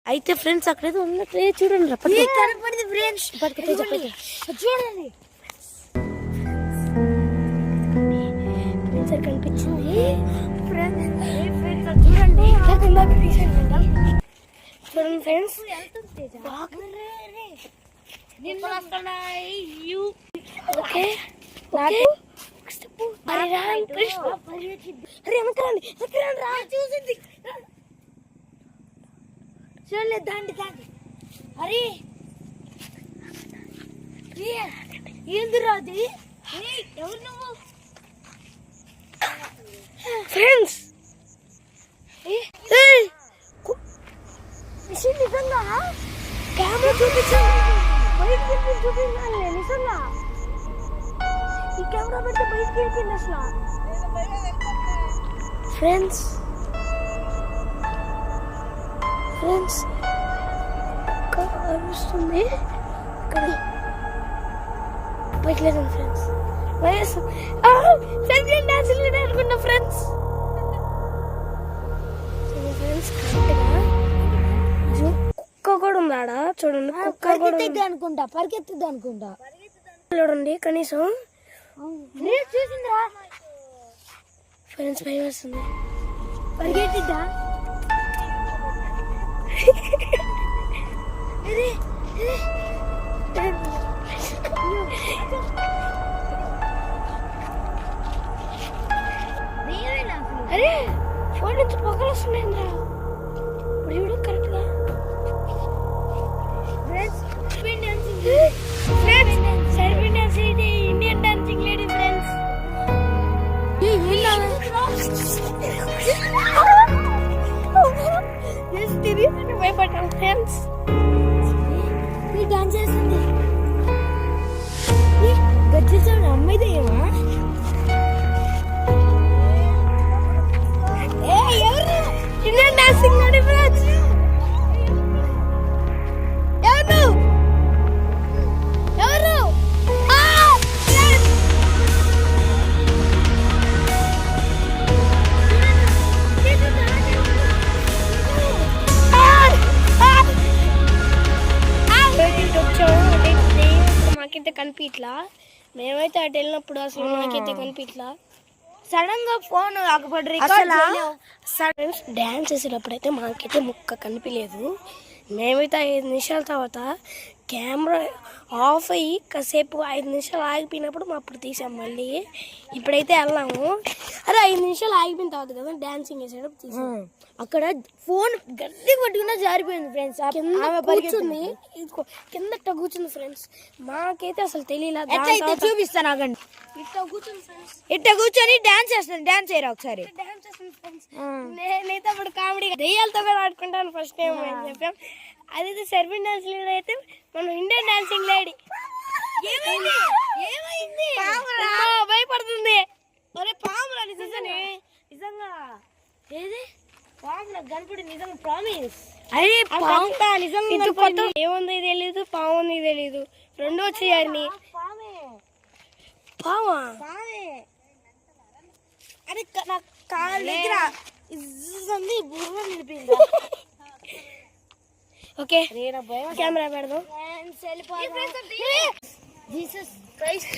అయితే ఫ్రెండ్స్ అక్కడైతే ఉన్న ట్రే చూడండి కనపడింది ఫ్రెండ్స్ చూడండి కనిపించింది చూడండి చూడండి ఫ్రెండ్స్ ఓకే చూడలేదు దాండి అరే ఏంది రాది ఎవరు నువ్వు ఫ్రెండ్స్ నిజంగా కెమెరా చూపించాలి బయటకి చూపించాలి నిజంగా ఈ కెమెరా పెడితే బయటకి వెళ్ళింది అసలు ఫ్రెండ్స్ ఫ్రెండ్స్ అనిపిస్తుంది ఇక్కడ బయట లేదండి ఫ్రెండ్స్ సెకండ్ డాన్స్ అనుకున్నా ఫ్రెండ్స్ ఫ్రెండ్స్ కరెక్ట్గా కుక్క కూడా ఉంది ఆడ చూడండి కుక్క కూడా అనుకుంటా పరిగెత్తిద్ది అనుకుంటా చూడండి కనీసం చూసిందిరా ఫ్రెండ్స్ భయం వస్తుంది పరిగెత్తిద్దా అరే ఫోన్ నుంచి పొగలు వస్తున్నాయింద్రా ఇప్పుడు చూడు కరెక్ట్గా ఇండియన్ డాన్సింగ్ లేడీ ఫ్రెండ్స్ భయపడ్డాను ఫ్రెండ్స్ డాన్స్ చేస్తుంది గజ్జి చూడండి అమ్మాయిదే ఏమా ఇండియన్ డాన్సింగ్ లేడీ ఫ్రెండ్స్ మాకైతే కనిపించట్లా మేమైతే అటు వెళ్ళినప్పుడు అసలు మాకైతే కనిపించట్లా సడన్ గా ఫోన్ ఆకుపడి డ్యాన్స్ చేసేటప్పుడు అయితే మాకైతే ముక్క కనిపించలేదు మేమైతే 5 నిమిషాల తర్వాత కెమెరా ఆఫ్ అయ్యి కాసేపు 5 నిమిషాలు ఆగిపోయినప్పుడు మా అప్పుడు తీసాం మళ్ళీ ఇప్పుడైతే వెళ్ళాము అరే 5 నిమిషాలు ఆగిపోయిన తర్వాత కదా డాన్సింగ్ చేసేటప్పుడు తీసాం అక్కడ ఫోన్ గట్టి పట్టుకున్నా జారిపోయింది ఫ్రెండ్స్ కూర్చుంది కిందట కూర్చుంది ఫ్రెండ్స్ మాకైతే అసలు తెలియలేదు చూపిస్తాను ఆగండి ఇట్లా కూర్చుంది ఫ్రెండ్స్ ఇట్లా కూర్చొని డాన్స్ చేస్తాను డాన్స్ చేయరా ఒకసారి డాన్స్ చేస్తుంది ఫ్రెండ్స్ నేనైతే అప్పుడు కామెడీ దెయ్యాలతో కూడా ఆడుకుంటాను ఫస్ట్ టైం అని చెప్పాం అదైతే సర్వింగ్ డాన్స్ లీడర్ అయితే మనం ఇండియన్ డాన్సింగ్ లేడీ భయపడుతుంది అరే పామురా నిజంగా ఏది పామురా కనపడి నిజంగా ప్రామిస్ అరే నిజంగా ఏముంది తెలీదు పాము ఉంది తెలీదు రెండు వచ్చేయారిని పామా అరే నా కాళ్ళ దగ్గర బుర్ర నిలిపింది ఓకే కెమెరా పెడదాం జీసస్ క్రైస్ట్